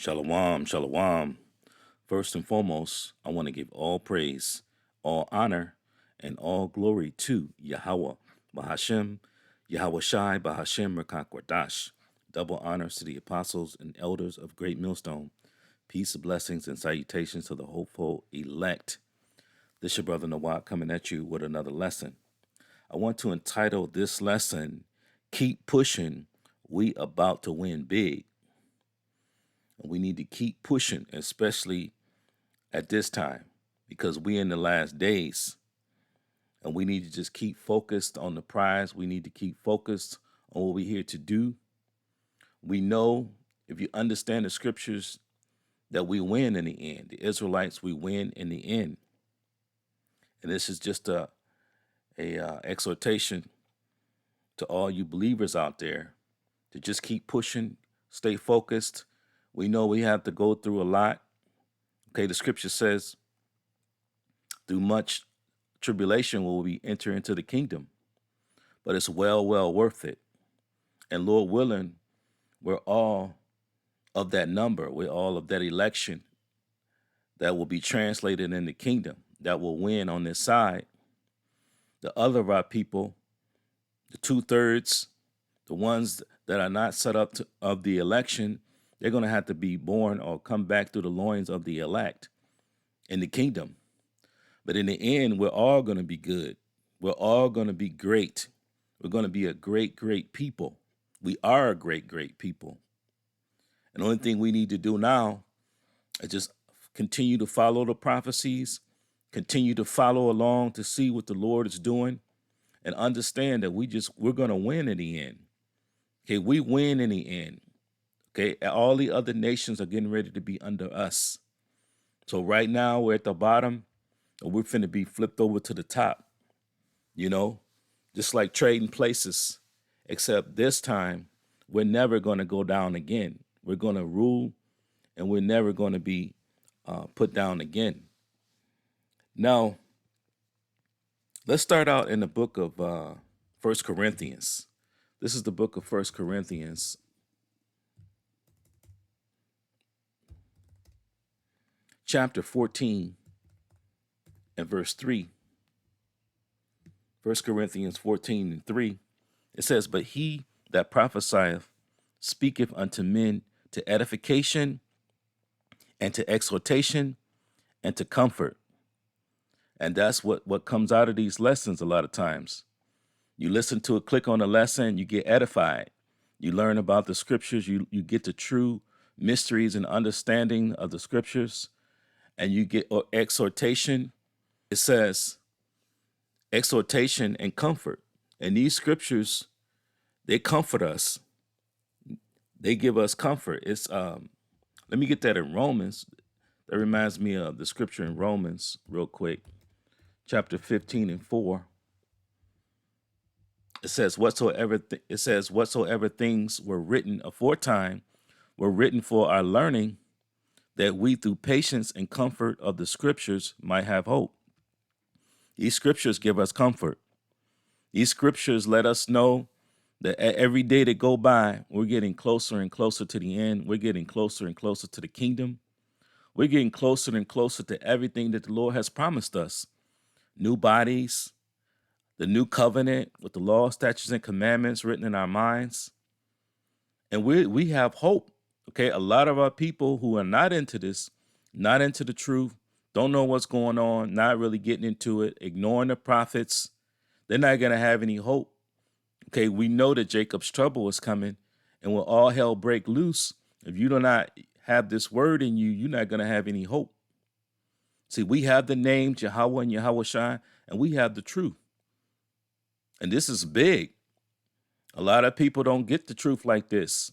Shalom, shalom. First and foremost, I want to give all praise, all honor, and all glory to Yahweh, Bahashem, Yahweh Shai, Bahashem, Rakakwadash. Double honors to the apostles and elders of Great Millstone. Peace, blessings, and salutations to the hopeful elect. This is your brother Nawab coming at you with another lesson. I want to entitle this lesson, Keep Pushing, We About to Win Big. We need to keep pushing, especially at this time, because we're in the last days, and we need to just keep focused on the prize. We need to keep focused on what we're here to do. We know, if you understand the scriptures, that we win in the end. The Israelites, we win in the end. And this is just a exhortation to all you believers out there to just keep pushing, stay focused. We know we have to go through a lot. Okay, the scripture says, through much tribulation will we enter into the kingdom, but it's well worth it. And Lord willing, we're all of that number. We're all of that election that will be translated in the kingdom, that will win on this side. The other of our people, the 2/3, the ones that are not set up of the election, they're going to have to be born or come back through the loins of the elect in the kingdom. But in the end, we're all going to be good. We're all going to be great. We're going to be a great people. We are a great people. And the only thing we need to do now is just continue to follow the prophecies, continue to follow along to see what the Lord is doing, and understand that we're going to win in the end. Okay, we win in the end. Okay, all the other nations are getting ready to be under us. So right now we're at the bottom, and we're finna be flipped over to the top. Just like trading places, except this time we're never going to go down again. We're going to rule, and we're never going to be put down again. Now, let's start out in the book of 1 Corinthians. This is the book of 1 Corinthians, chapter 14 and verse 3. 1 Corinthians 14 and 3. It says, "But he that prophesieth speaketh unto men to edification and to exhortation and to comfort." And that's what comes out of these lessons a lot of times. You listen to it, click on a lesson, you get edified. You learn about the scriptures, you get the true mysteries and understanding of the scriptures, and you get exhortation. It says exhortation and comfort. And these scriptures, they comfort us. They give us comfort. It's let me get that in Romans. That reminds me of the scripture in Romans real quick. Chapter 15 and 4. It says, whatsoever things were written aforetime were written for our learning, that we through patience and comfort of the scriptures might have hope. These scriptures give us comfort. These scriptures let us know that every day that go by, we're getting closer and closer to the end. We're getting closer and closer to the kingdom. We're getting closer and closer to everything that the Lord has promised us. New bodies, the new covenant with the law, statutes, and commandments written in our minds. And we have hope. Okay, a lot of our people who are not into this, not into the truth, don't know what's going on, not really getting into it, ignoring the prophets, they're not going to have any hope. Okay, we know that Jacob's trouble is coming, and when all hell break loose, if you do not have this word in you, you're not going to have any hope. See, we have the name Yahweh and Yahweh Shai, and we have the truth. And this is big. A lot of people don't get the truth like this.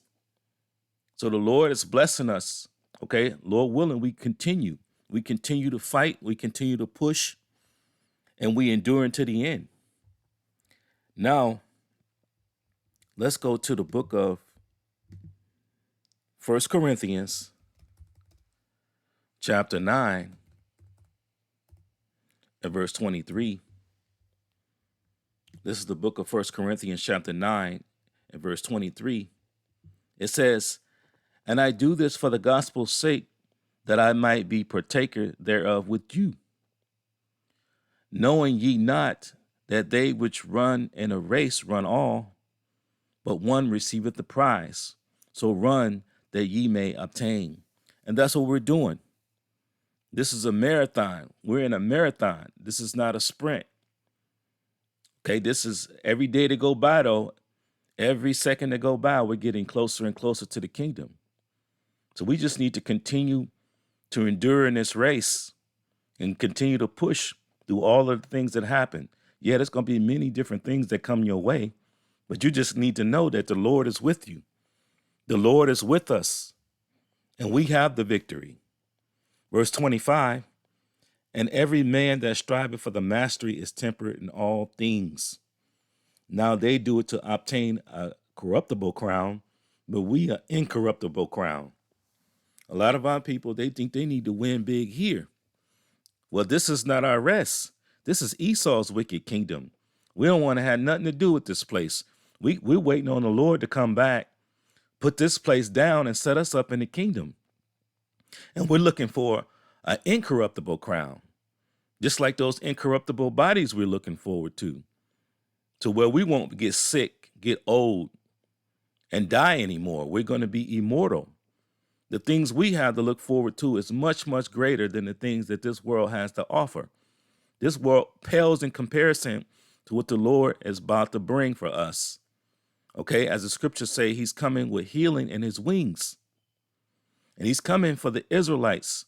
So the Lord is blessing us. Okay, Lord willing, we continue. We continue to fight. We continue to push, and we endure until the end. Now, let's go to the book of 1 Corinthians, chapter 9, and verse 23. This is the book of 1 Corinthians, chapter 9, and verse 23. It says, And I do this for the gospel's sake, that I might be partaker thereof with you. Knowing ye not that they which run in a race run all, but one receiveth the prize. So run that ye may obtain. And that's what we're doing. This is a marathon. We're in a marathon. This is not a sprint. Okay, this is every day to go by, though. Every second to go by, we're getting closer and closer to the kingdom. So we just need to continue to endure in this race and continue to push through all of the things that happen. Yeah, there's going to be many different things that come your way, but you just need to know that the Lord is with you. The Lord is with us, and we have the victory. Verse 25, and every man that striveth for the mastery is temperate in all things. Now they do it to obtain a corruptible crown, but we an incorruptible crown. A lot of our people, they think they need to win big here. Well, this is not our rest. This is Esau's wicked kingdom. We don't want to have nothing to do with this place. We're waiting on the Lord to come back, put this place down, and set us up in the kingdom. And we're looking for an incorruptible crown, just like those incorruptible bodies we're looking forward to where we won't get sick, get old, and die anymore. We're going to be immortal. The things we have to look forward to is much, much greater than the things that this world has to offer. This world pales in comparison to what the Lord is about to bring for us. Okay, as the scriptures say, he's coming with healing in his wings. And he's coming for the Israelites,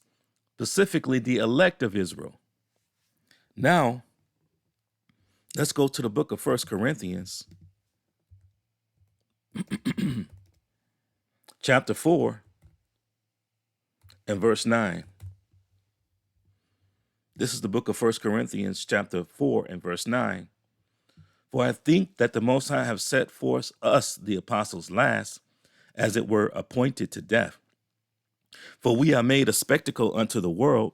specifically the elect of Israel. Now, let's go to the book of 1 Corinthians, chapter 4, and verse 9. This is the book of 1 Corinthians, chapter 4, and verse 9. For I think that the Most High have set forth us, the apostles, last, as it were appointed to death. For we are made a spectacle unto the world,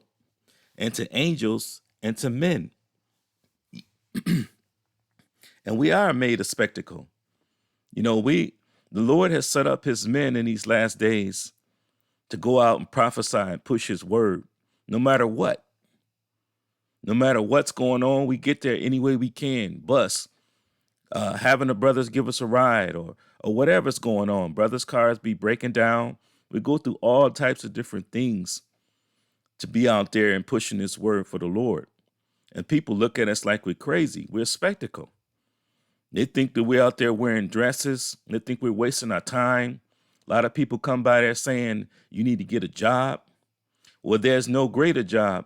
and to angels, and to men. And we are made a spectacle. You know, the Lord has set up his men in these last days to go out and prophesy and push his word, no matter what. No matter what's going on, we get there any way we can. Bus, having the brothers give us a ride, or whatever's going on. Brothers' cars be breaking down. We go through all types of different things to be out there and pushing this word for the Lord. And people look at us like we're crazy. We're a spectacle. They think that we're out there wearing dresses. They think we're wasting our time. A lot of people come by there saying, you need to get a job. Well, there's no greater job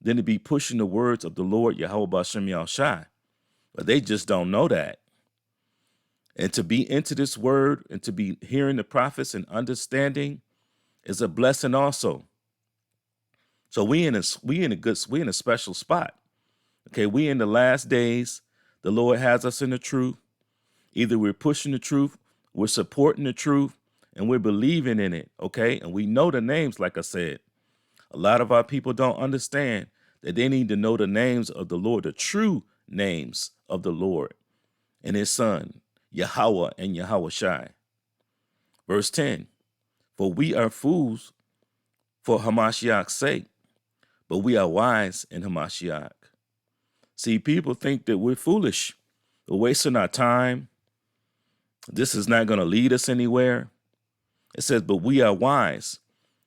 than to be pushing the words of the Lord, Yahweh B'Shem Yahushai. But they just don't know that. And to be into this word and to be hearing the prophets and understanding is a blessing also. So we in a special spot. Okay, we in the last days. The Lord has us in the truth. Either we're pushing the truth, we're supporting the truth, and we're believing in it, okay? And we know the names, like I said. A lot of our people don't understand that they need to know the names of the Lord, the true names of the Lord and his son, Yahweh and Yahushai. Verse 10, for we are fools for Hamashiach's sake, but we are wise in Hamashiach. See, people think that we're foolish. We're wasting our time. This is not going to lead us anywhere. It says, but we are wise.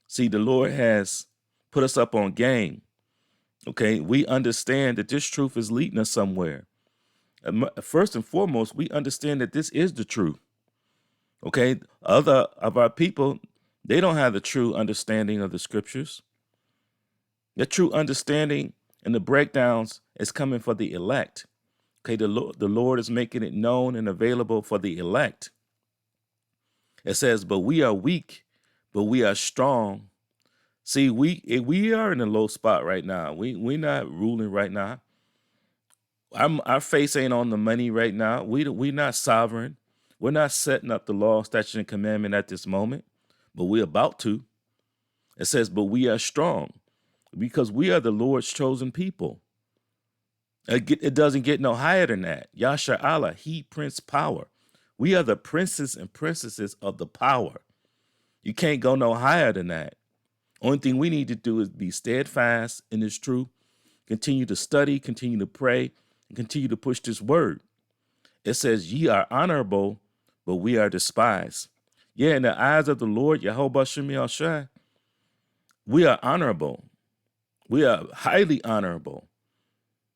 See, the Lord has put us up on game. Okay, we understand that this truth is leading us somewhere. First and foremost, we understand that this is the truth. Okay, other of our people, they don't have the true understanding of the scriptures. The true understanding and the breakdowns is coming for the elect. Okay, the Lord is making it known and available for the elect. It says, but we are weak, but we are strong. See, we are in a low spot right now. We're not ruling right now. Our face ain't on the money right now. We're not sovereign. We're not setting up the law, statute, and commandment at this moment, but we're about to. It says, but we are strong because we are the Lord's chosen people. It doesn't get no higher than that. Yasha Allah, he Prince Power. We are the princes and princesses of the power. You can't go no higher than that. Only thing we need to do is be steadfast in this truth, continue to study, continue to pray, and continue to push this word. It says, ye are honorable, but we are despised. Yeah, in the eyes of the Lord, Yehovah Shem Yahushua, we are honorable. We are highly honorable,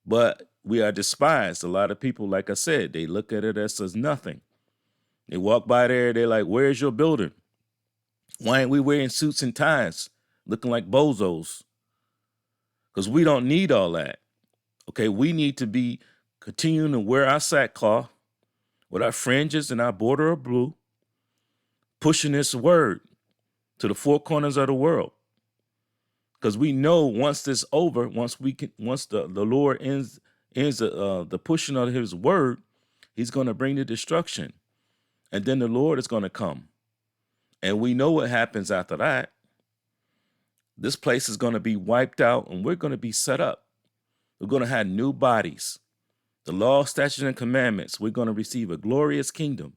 but we are despised. A lot of people, like I said, they look at it as nothing. They walk by there, they're like, where's your building? Why aren't we wearing suits and ties, looking like bozos? Because we don't need all that. Okay, we need to be continuing to wear our sackcloth with our fringes and our border of blue, pushing this word to the four corners of the world. Because we know once this over, once the Lord ends the pushing of his word, he's going to bring the destruction. And then the Lord is going to come. And we know what happens after that. This place is going to be wiped out and we're going to be set up. We're going to have new bodies. The law, statutes, and commandments, we're going to receive a glorious kingdom.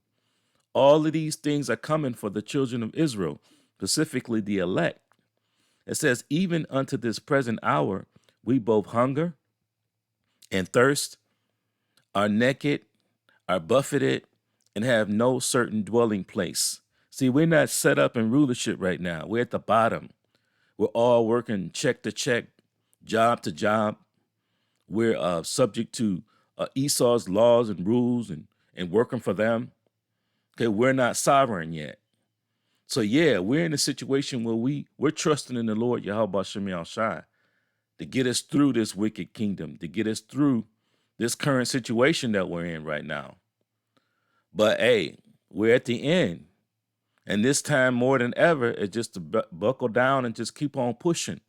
All of these things are coming for the children of Israel, specifically the elect. It says, even unto this present hour, we both hunger and thirst, are naked, are buffeted, and have no certain dwelling place. See, we're not set up in rulership right now. We're at the bottom. We're all working check to check, job to job. We're subject to Esau's laws and rules and working for them. Okay, we're not sovereign yet. So yeah, we're in a situation where we're trusting in the Lord Yahweh Shem Yahushua to get us through this wicked kingdom, to get us through this current situation that we're in right now. But hey, we're at the end. And this time more than ever, it's just to buckle down and just keep on pushing.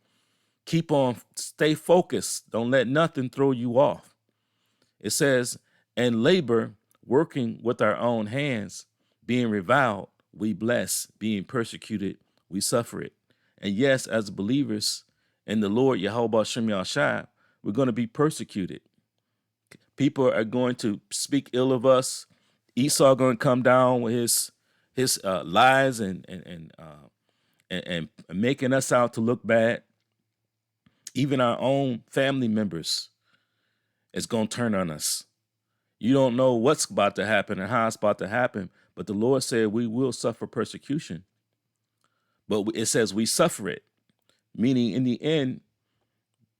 Keep on, stay focused. Don't let nothing throw you off. It says, and labor, working with our own hands, being reviled, we bless, being persecuted, we suffer it. And yes, as believers in the Lord Yahweh Shem Yahushua, we're going to be persecuted. People are going to speak ill of us. Esau going to come down with his lies and making us out to look bad. Even our own family members is going to turn on us. You don't know what's about to happen and how it's about to happen, but the Lord said we will suffer persecution. But it says we suffer it, meaning in the end,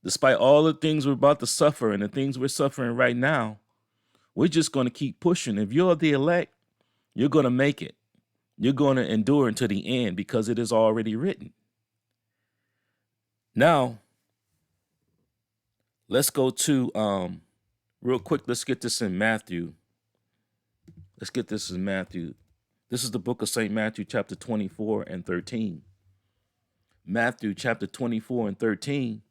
despite all the things we're about to suffer and the things we're suffering right now, we're just going to keep pushing. If you're the elect, you're going to make it. You're going to endure until the end because it is already written. Now, let's go to, real quick, let's get this in Matthew. Let's get this in Matthew. This is the book of St. Matthew, chapter 24 and 13. Matthew, chapter 24 and 13.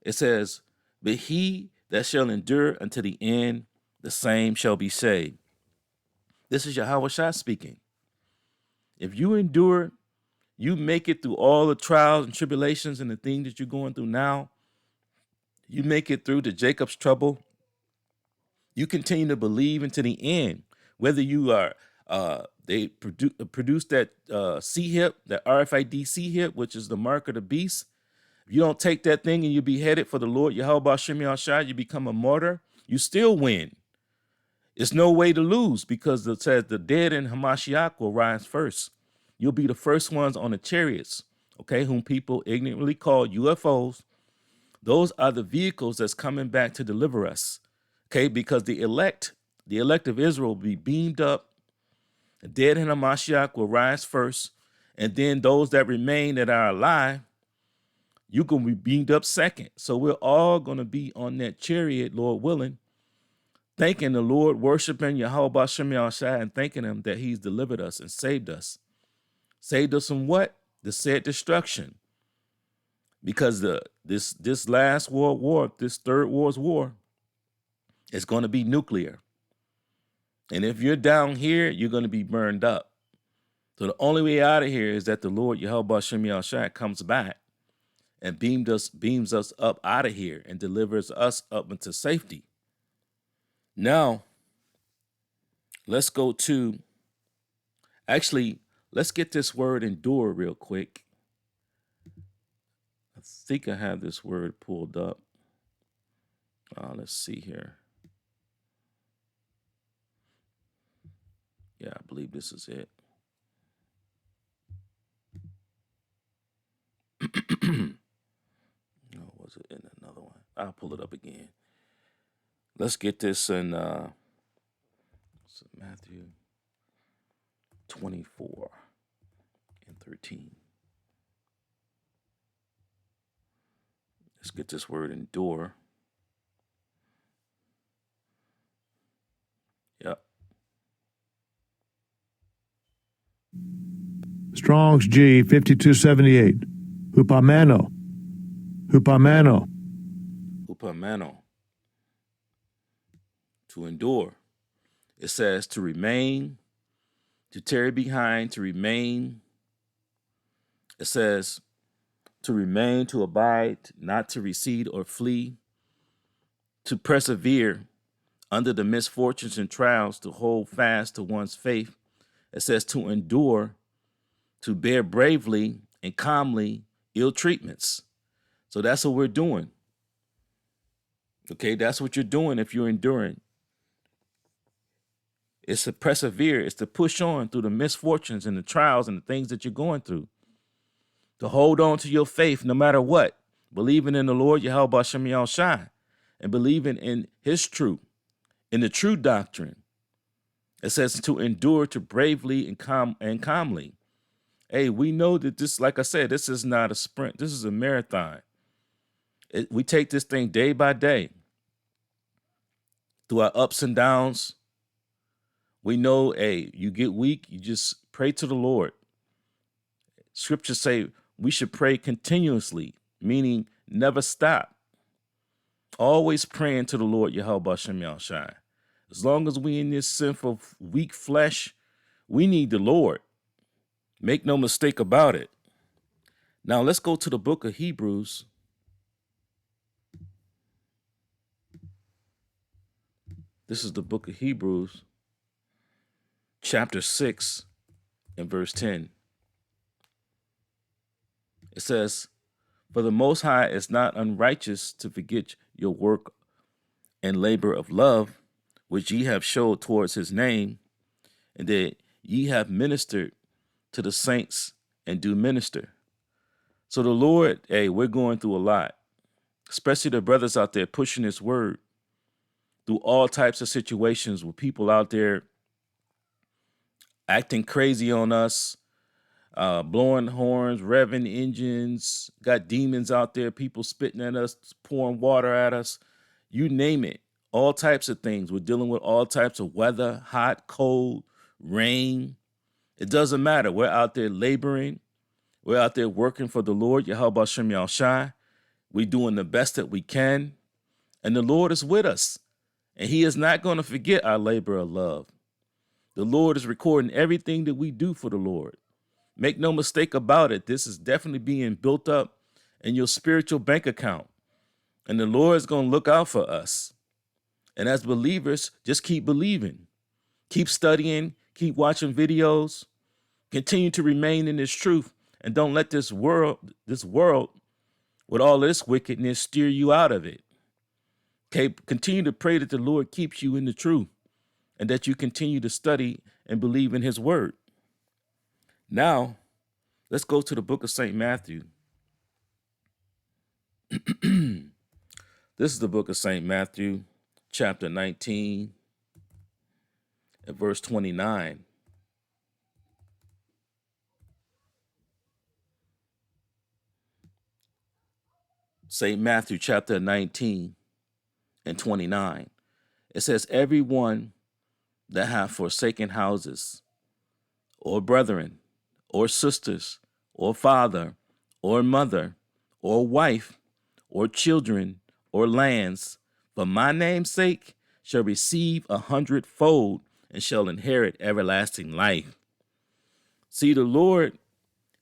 It says, but he that shall endure unto the end, the same shall be saved. This is Yahweh Shai speaking. If you endure, you make it through all the trials and tribulations and the things that you're going through now, you make it through the Jacob's trouble, you continue to believe into the end, whether you are, they produce that C-hip, that RFID C-hip, which is the mark of the beast. If you don't take that thing and you be headed for the Lord, Yahweh Shem Yahushua, you become a martyr, you still win. It's no way to lose because it says the dead in Hamashiach will rise first. You'll be the first ones on the chariots, okay, whom people ignorantly call UFOs. Those are the vehicles that's coming back to deliver us, okay, because the elect of Israel will be beamed up. The dead in Hamashiach will rise first, and then those that remain that are alive, you're going to be beamed up second. So we're all going to be on that chariot, Lord willing, thanking the Lord, worshiping Yahweh Shem Yahushua, and thanking him that he's delivered us and saved us. Saved us from what? The said destruction. Because this last world war, this third world's war, is going to be nuclear. And if you're down here, you're going to be burned up. So the only way out of here is that the Lord Yahweh Shem Yahushua comes back and beams us up out of here and delivers us up into safety. Now, let's go to, actually, Let's get this word endure real quick. I think I have this word pulled up. Let's see here. Yeah, I believe this is it. No, was it in another one? I'll pull it up again. Let's get this in Matthew 24 and 13. Let's get this word endure. Yep. Strong's G 5278. Hupamano. Hupamano. Hupamano. To endure. It says to remain, to tarry behind, to remain. It says to remain, to abide, not to recede or flee, to persevere under the misfortunes and trials, to hold fast to one's faith. It says to endure, to bear bravely and calmly ill treatments. So that's what we're doing. Okay, that's what you're doing if you're enduring. It's to persevere. It's to push on through the misfortunes and the trials and the things that you're going through. To hold on to your faith no matter what. Believing in the Lord Yahweh Hashem Yahushua and believing in his truth, in the true doctrine. It says to endure, to bravely and calmly. Hey, we know that this, like I said, this is not a sprint. This is a marathon. We take this thing day by day. Through our ups and downs, we know, hey, you get weak, you just pray to the Lord. Scriptures say we should pray continuously, meaning never stop. Always praying to the Lord Yahweh Hashem Yahushua. As long as we in this sinful, weak flesh, we need the Lord. Make no mistake about it. Now let's go to the book of Hebrews. This is the book of Hebrews, chapter 6 and verse 10. It says, for the Most High is not unrighteous to forget your work and labor of love, which ye have showed towards his name, and that ye have ministered to the saints and do minister. So the Lord, hey, we're going through a lot, especially the brothers out there pushing his word through all types of situations with people out there acting crazy on us, blowing horns, revving engines, got demons out there, people spitting at us, pouring water at us, you name it, all types of things. We're dealing with all types of weather, hot, cold, rain. It doesn't matter. We're out there laboring. We're out there working for the Lord, Yahweh Hashem Yahushua. We're doing the best that we can. And the Lord is with us. And he is not going to forget our labor of love. The Lord is recording everything that we do for the Lord. Make no mistake about it. This is definitely being built up in your spiritual bank account. And the Lord is going to look out for us. And as believers, just keep believing. Keep studying. Keep watching videos. Continue to remain in this truth. And don't let this world with all this wickedness steer you out of it. Okay, continue to pray that the Lord keeps you in the truth and that you continue to study and believe in his word. Now, let's go to the book of St. Matthew. This is the book of St. Matthew, chapter 19, and verse 29. St. Matthew, chapter 19 and 29. It says, everyone that hath forsaken houses, or brethren, or sisters, or father, or mother, or wife, or children, or lands, for my name's sake, shall receive 100-fold and shall inherit everlasting life. See, the Lord,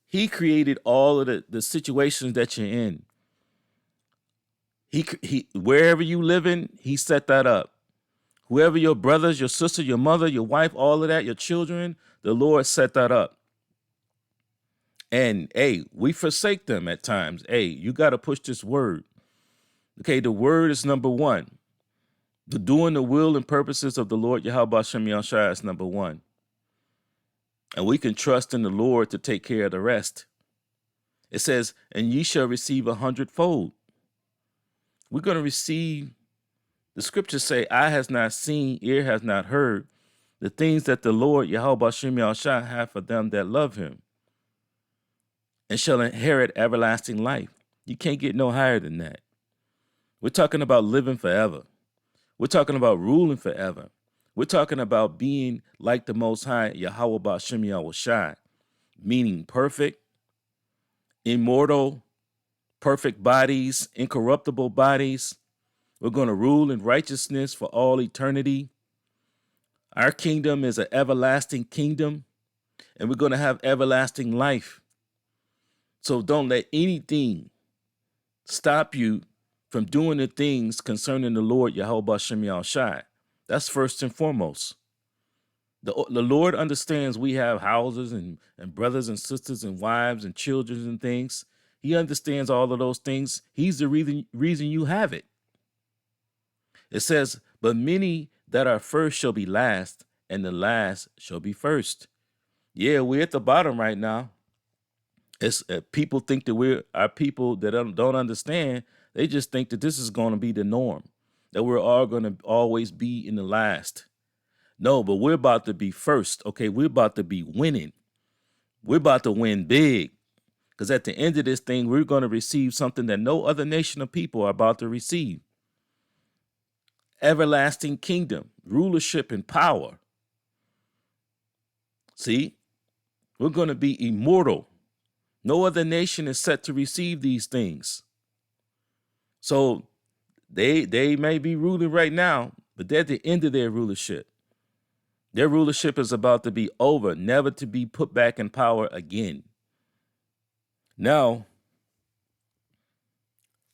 he created all of the situations that you're in. He wherever you live in, he set that up. Whoever your brothers, your sister, your mother, your wife, all of that, your children, the Lord set that up. And hey, we forsake them at times. Hey, you got to push this word. Okay, the word is number one. The doing the will and purposes of the Lord Yahweh Shem Yahushua is number one. And we can trust in the Lord to take care of the rest. It says, and ye shall receive 100-fold. We're going to receive, the scriptures say, eye has not seen, ear has not heard, the things that the Lord Yahweh Shem Yahushua have for them that love him, and shall inherit everlasting life. You can't get no higher than that. We're talking about living forever. We're talking about ruling forever. We're talking about being like the Most High Yahweh Ba'Shem Yahushua, meaning perfect, immortal, perfect bodies, incorruptible bodies. We're going to rule in righteousness for all eternity. Our kingdom is an everlasting kingdom, and we're going to have everlasting life. So don't let anything stop you from doing the things concerning the Lord Yahweh Ba'Shem Yahushua. That's first and foremost. The Lord understands we have houses and brothers and sisters and wives and children and things. He understands all of those things. He's the reason you have it. It says, but many that are first shall be last, and the last shall be first. Yeah, we're at the bottom right now. It's people think that we're our people that don't understand. They just think that this is going to be the norm, that we're all going to always be in the last. No, but we're about to be first. Okay, we're about to be winning. We're about to win big, because at the end of this thing, we're going to receive something that no other nation of people are about to receive. Everlasting kingdom, rulership, and power. See, we're going to be immortal. No other nation is set to receive these things. So they may be ruling right now, but they're at the end of their rulership. Their rulership is about to be over, never to be put back in power again. Now,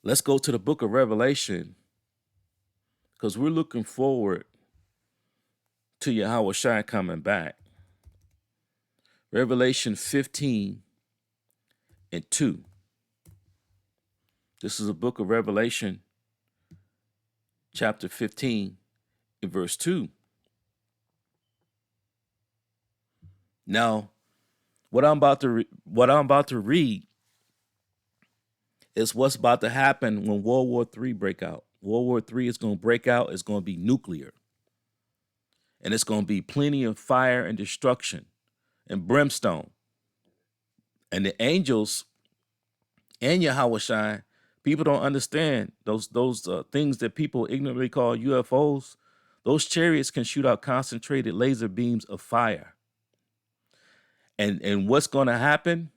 let's go to the book of Revelation, because we're looking forward to Yahweh Shai coming back. Revelation 15 and 2. This is a book of Revelation, chapter 15, and verse 2. Now, what I'm about to read is what's about to happen when World War III break out. World War III is going to break out. It's going to be nuclear. And it's going to be plenty of fire and destruction and brimstone. And the angels and Yahweh Shai, people don't understand those things that people ignorantly call UFOs. Those chariots can shoot out concentrated laser beams of fire. And what's going to happen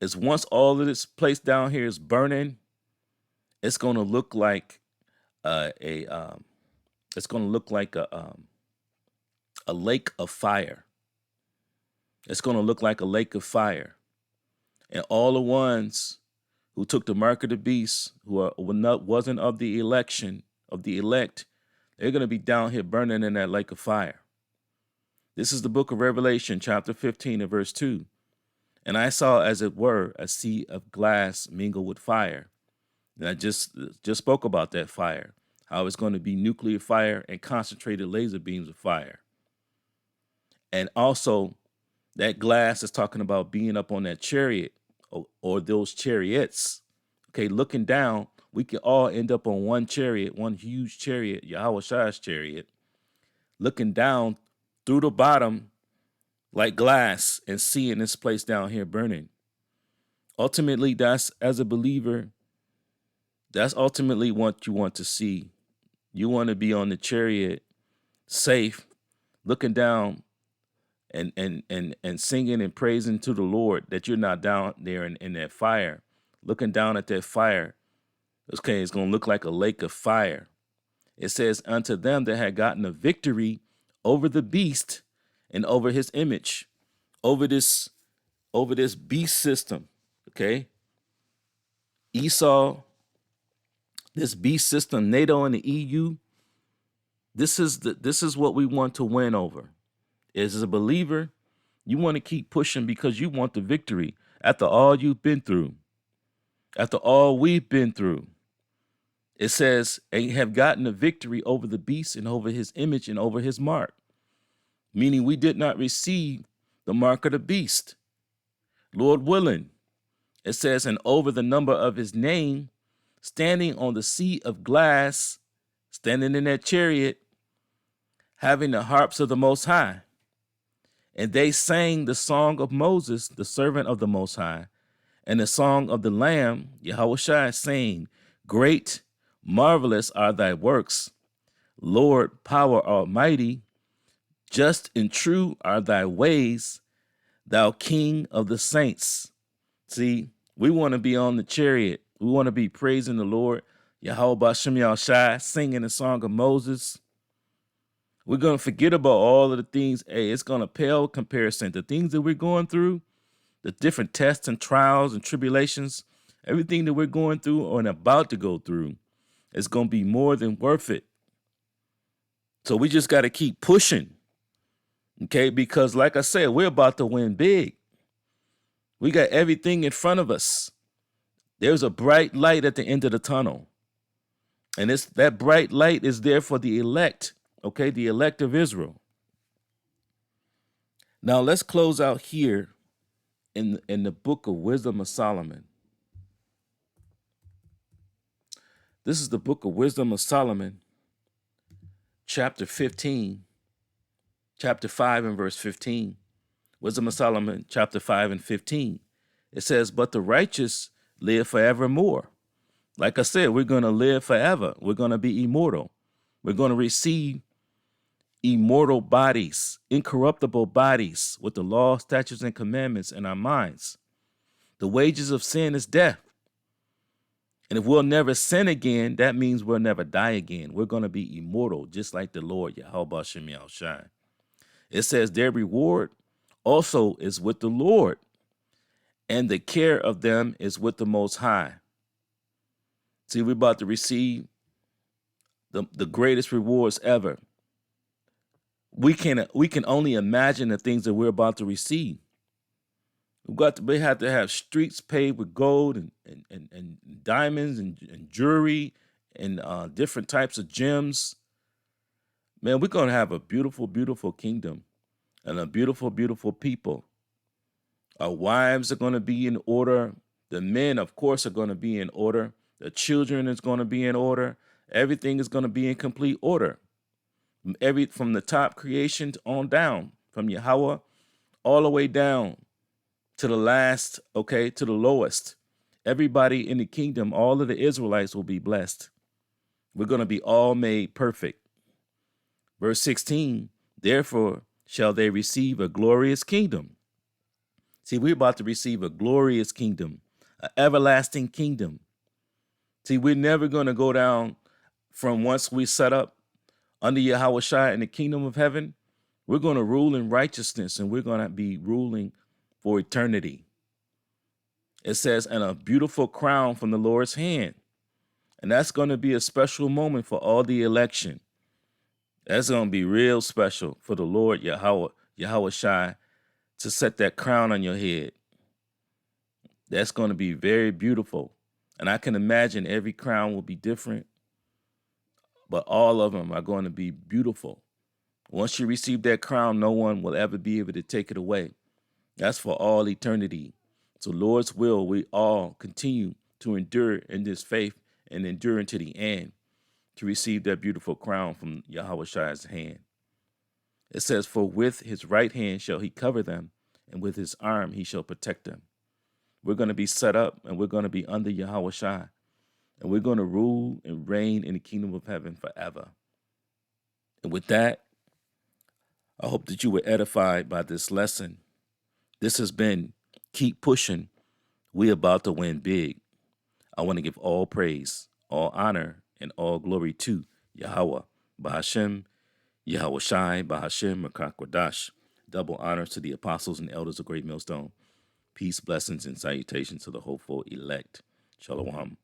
is once all of this place down here is burning, it's going to look like a lake of fire. It's going to look like a lake of fire. And all the ones who took the mark of the beast, wasn't of the election, of the elect, they're going to be down here burning in that lake of fire. This is the book of Revelation, chapter 15 and verse 2. And I saw, as it were, a sea of glass mingled with fire. And I just spoke about that fire, how it's going to be nuclear fire and concentrated laser beams of fire. And also, that glass is talking about being up on that chariot or those chariots. Okay, looking down, we can all end up on one chariot, one huge chariot, Yahweh Shai's chariot, looking down through the bottom like glass and seeing this place down here burning. Ultimately, that's, as a believer, that's ultimately what you want to see. You want to be on the chariot, safe, looking down and singing and praising to the Lord, that you're not down there in that fire. Looking down at that fire, okay, it's going to look like a lake of fire. It says, unto them that had gotten a victory over the beast and over his image, over this beast system, okay? Esau, this beast system, NATO and the EU, this is what we want to win over. As a believer, you want to keep pushing because you want the victory. After all you've been through, after all we've been through, it says, and have gotten a victory over the beast and over his image and over his mark, meaning we did not receive the mark of the beast. Lord willing, it says, and over the number of his name, standing on the seat of glass, standing in that chariot, having the harps of the Most High. And they sang the song of Moses, the servant of the Most High, and the song of the Lamb, Yahushua, saying, great, marvelous are thy works, Lord, power almighty, just and true are thy ways, thou King of the saints. See, we want to be on the chariot. We want to be praising the Lord, Yahweh Bashem Yahushua, singing the song of Moses. We're going to forget about all of the things. Hey, it's going to pale comparison. The things that we're going through, the different tests and trials and tribulations, everything that we're going through or about to go through is going to be more than worth it. So we just got to keep pushing, okay? Because like I said, we're about to win big. We got everything in front of us. There's a bright light at the end of the tunnel. And that bright light is there for the elect, okay? The elect of Israel. Now let's close out here in the book of Wisdom of Solomon. This is the book of Wisdom of Solomon, chapter 15, chapter 5 and verse 15. Wisdom of Solomon, chapter 5 and 15. It says, but the righteous live forevermore. Like I said, we're going to live forever. We're going to be immortal. We're going to receive immortal bodies, incorruptible bodies with the law, statutes, and commandments in our minds. The wages of sin is death. And if we'll never sin again, that means we'll never die again. We're going to be immortal, just like the Lord, Yahweh Bashem Yahushua. It says their reward also is with the Lord, and the care of them is with the Most High. See, we're about to receive the greatest rewards ever. We can only imagine the things that we're about to receive. We have to have streets paved with gold and diamonds and jewelry and different types of gems. Man, we're going to have a beautiful, beautiful kingdom and a beautiful, beautiful people. Our wives are going to be in order. The men, of course, are going to be in order. The children is going to be in order. Everything is going to be in complete order. From the top creation on down, from Yahweh all the way down to the last, okay, to the lowest. Everybody in the kingdom, all of the Israelites will be blessed. We're going to be all made perfect. Verse 16, therefore shall they receive a glorious kingdom. See, we're about to receive a glorious kingdom, an everlasting kingdom. See, we're never going to go down from once we set up under Yahushua in the kingdom of heaven. We're going to rule in righteousness, and we're going to be ruling for eternity. It says, and a beautiful crown from the Lord's hand. And that's going to be a special moment for all the election. That's going to be real special for the Lord Yahushua to set that crown on your head. That's going to be very beautiful. And I can imagine every crown will be different, but all of them are going to be beautiful. Once you receive that crown, no one will ever be able to take it away. That's for all eternity. So Lord's will, we all continue to endure in this faith and endure unto the end to receive that beautiful crown from Yahushua's hand. It says, for with his right hand shall he cover them, and with his arm he shall protect them. We're going to be set up, and we're going to be under Yahushua, and we're going to rule and reign in the kingdom of heaven forever. And with that, I hope that you were edified by this lesson. This has been Keep Pushing. We're about to win big. I want to give all praise, all honor, and all glory to Yahweh, Bahashem, Yahweh Shai, Bahashem, Makakwadash. Double honors to the apostles and elders of Great Millstone. Peace, blessings, and salutations to the hopeful elect. Shalom.